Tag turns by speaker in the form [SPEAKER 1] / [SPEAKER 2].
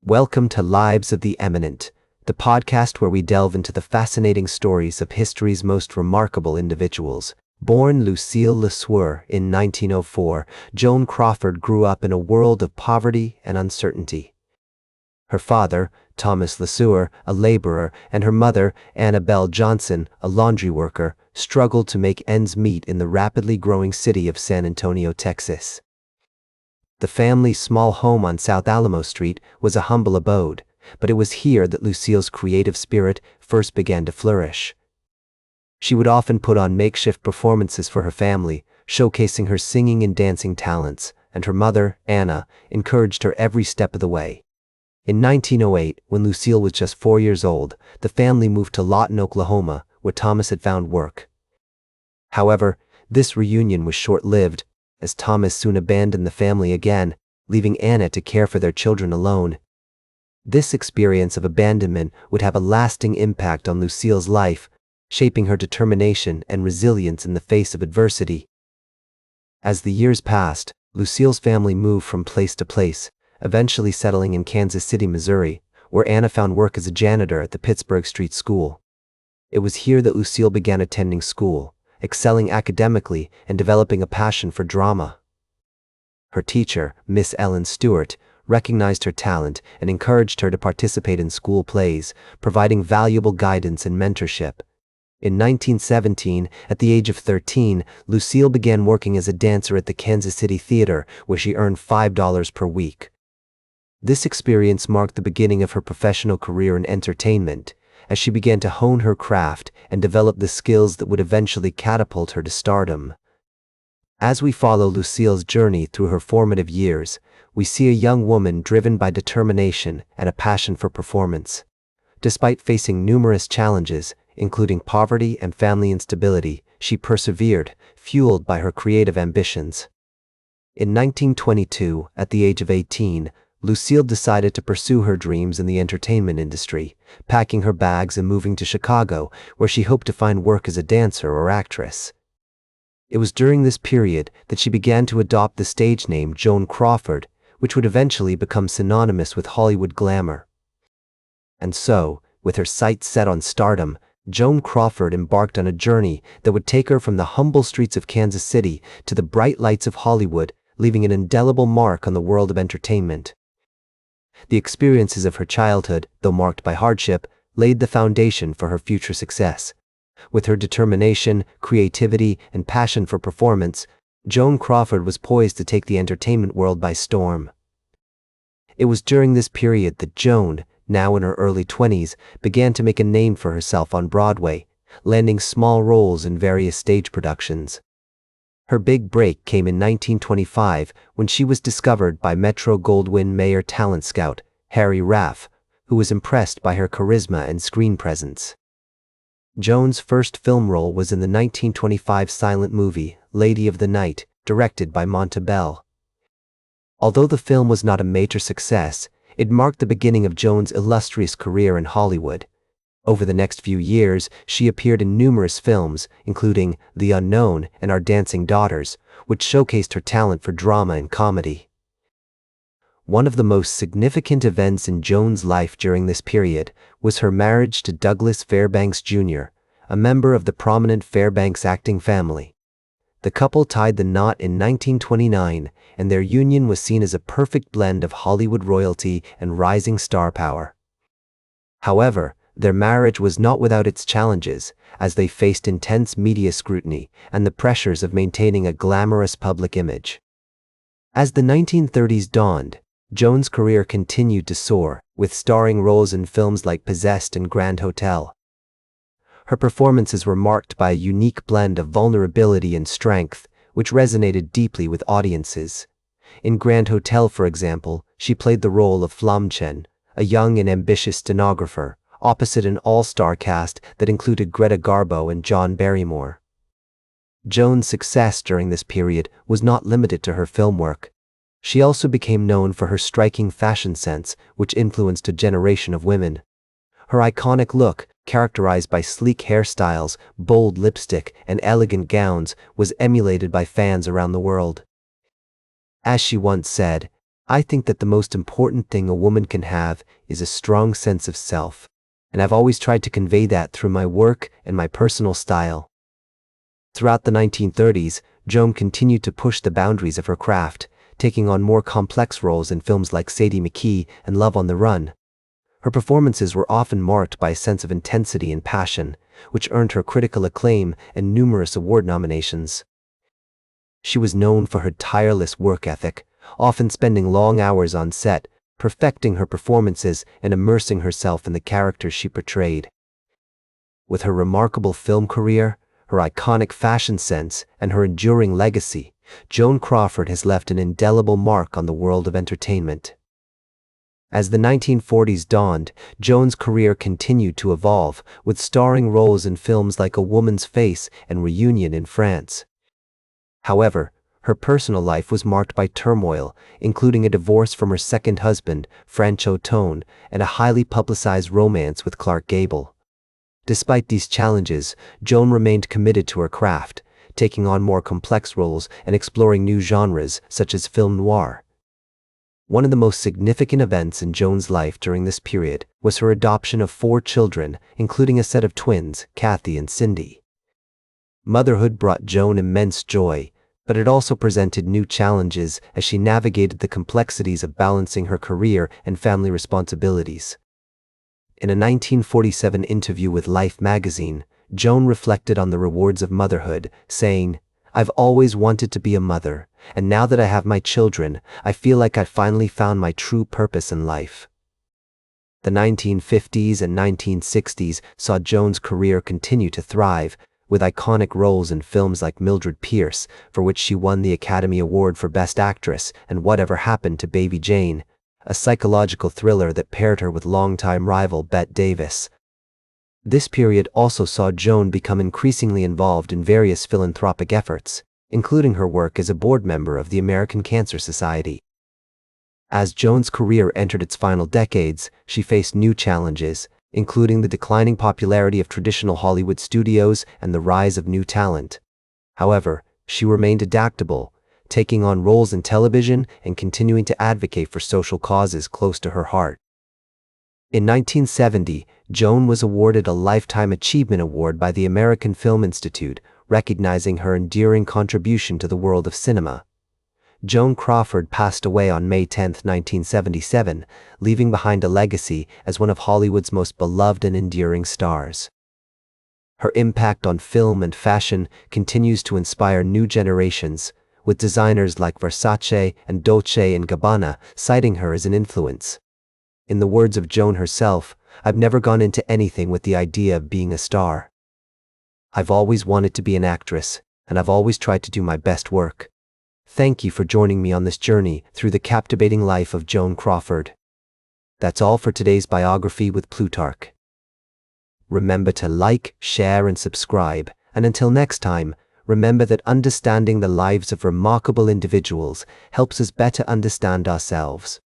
[SPEAKER 1] Welcome to Lives of the Eminent, the podcast where we delve into the fascinating stories of history's most remarkable individuals. Born Lucille Le Sueur in 1904, Joan Crawford grew up in a world of poverty and uncertainty. Her father, Thomas Le Sueur, a laborer, and her mother, Annabelle Johnson, a laundry worker, struggled to make ends meet in the rapidly growing city of San Antonio, Texas. The family's small home on South Alamo Street was a humble abode, but it was here that Lucille's creative spirit first began to flourish. She would often put on makeshift performances for her family, showcasing her singing and dancing talents, and her mother, Anna, encouraged her every step of the way. In 1908, when Lucille was just 4 years old, the family moved to Lawton, Oklahoma, where Thomas had found work. However, this reunion was short-lived, as Thomas soon abandoned the family again, leaving Anna to care for their children alone. This experience of abandonment would have a lasting impact on Lucille's life, shaping her determination and resilience in the face of adversity. As the years passed, Lucille's family moved from place to place, eventually settling in Kansas City, Missouri, where Anna found work as a janitor at the Pittsburgh Street School. It was here that Lucille began attending school, excelling academically and developing a passion for drama. Her teacher, Miss Ellen Stewart, recognized her talent and encouraged her to participate in school plays, providing valuable guidance and mentorship. In 1917, at the age of 13, Lucille began working as a dancer at the Kansas City Theater, where she earned $5 per week. This experience marked the beginning of her professional career in entertainment, as she began to hone her craft and develop the skills that would eventually catapult her to stardom. As we follow Lucille's journey through her formative years, we see a young woman driven by determination and a passion for performance. Despite facing numerous challenges, including poverty and family instability, she persevered, fueled by her creative ambitions. In 1922, at the age of 18, Lucille decided to pursue her dreams in the entertainment industry, packing her bags and moving to Chicago, where she hoped to find work as a dancer or actress. It was during this period that she began to adopt the stage name Joan Crawford, which would eventually become synonymous with Hollywood glamour. And so, with her sights set on stardom, Joan Crawford embarked on a journey that would take her from the humble streets of Kansas City to the bright lights of Hollywood, leaving an indelible mark on the world of entertainment. The experiences of her childhood, though marked by hardship, laid the foundation for her future success. With her determination, creativity, and passion for performance, Joan Crawford was poised to take the entertainment world by storm. It was during this period that Joan, now in her early 20s, began to make a name for herself on Broadway, landing small roles in various stage productions. Her big break came in 1925 when she was discovered by Metro-Goldwyn-Mayer talent scout Harry Raff, who was impressed by her charisma and screen presence. Joan's first film role was in the 1925 silent movie Lady of the Night, directed by Montabelle. Although the film was not a major success, it marked the beginning of Joan's illustrious career in Hollywood. Over the next few years, she appeared in numerous films, including The Unknown and Our Dancing Daughters, which showcased her talent for drama and comedy. One of the most significant events in Joan's life during this period was her marriage to Douglas Fairbanks Jr., a member of the prominent Fairbanks acting family. The couple tied the knot in 1929, and their union was seen as a perfect blend of Hollywood royalty and rising star power. However, their marriage was not without its challenges, as they faced intense media scrutiny and the pressures of maintaining a glamorous public image. As the 1930s dawned, Joan's career continued to soar, with starring roles in films like Possessed and Grand Hotel. Her performances were marked by a unique blend of vulnerability and strength, which resonated deeply with audiences. In Grand Hotel, for example, she played the role of Flam Chen, a young and ambitious stenographer, opposite an all-star cast that included Greta Garbo and John Barrymore. Joan's success during this period was not limited to her film work. She also became known for her striking fashion sense, which influenced a generation of women. Her iconic look, characterized by sleek hairstyles, bold lipstick, and elegant gowns, was emulated by fans around the world. As she once said, I think that the most important thing a woman can have is a strong sense of self, and I've always tried to convey that through my work and my personal style. Throughout the 1930s, Joan continued to push the boundaries of her craft, taking on more complex roles in films like Sadie McKee and Love on the Run. Her performances were often marked by a sense of intensity and passion, which earned her critical acclaim and numerous award nominations. She was known for her tireless work ethic, often spending long hours on set, perfecting her performances and immersing herself in the characters she portrayed. With her remarkable film career, her iconic fashion sense, and her enduring legacy, Joan Crawford has left an indelible mark on the world of entertainment. As the 1940s dawned, Joan's career continued to evolve, with starring roles in films like A Woman's Face and Reunion in France. However, her personal life was marked by turmoil, including a divorce from her second husband, Franco Tone, and a highly publicized romance with Clark Gable. Despite these challenges, Joan remained committed to her craft, taking on more complex roles and exploring new genres such as film noir. One of the most significant events in Joan's life during this period was her adoption of 4 children, including a set of twins, Kathy and Cindy. Motherhood brought Joan immense joy, but it also presented new challenges as she navigated the complexities of balancing her career and family responsibilities. In a 1947 interview with Life magazine, Joan reflected on the rewards of motherhood, saying, "I've always wanted to be a mother, and now that I have my children, I feel like I finally found my true purpose in life." The 1950s and 1960s saw Joan's career continue to thrive, with iconic roles in films like Mildred Pierce, for which she won the Academy Award for Best Actress, and Whatever Happened to Baby Jane, a psychological thriller that paired her with longtime rival Bette Davis. This period also saw Joan become increasingly involved in various philanthropic efforts, including her work as a board member of the American Cancer Society. As Joan's career entered its final decades, she faced new challenges, including the declining popularity of traditional Hollywood studios and the rise of new talent. However, she remained adaptable, taking on roles in television and continuing to advocate for social causes close to her heart. In 1970, Joan was awarded a Lifetime Achievement Award by the American Film Institute, recognizing her enduring contribution to the world of cinema. Joan Crawford passed away on May 10, 1977, leaving behind a legacy as one of Hollywood's most beloved and enduring stars. Her impact on film and fashion continues to inspire new generations, with designers like Versace and Dolce & Gabbana citing her as an influence. In the words of Joan herself, "I've never gone into anything with the idea of being a star. I've always wanted to be an actress, and I've always tried to do my best work." Thank you for joining me on this journey through the captivating life of Joan Crawford. That's all for today's biography with Plutarch. Remember to like, share, and subscribe, and until next time, remember that understanding the lives of remarkable individuals helps us better understand ourselves.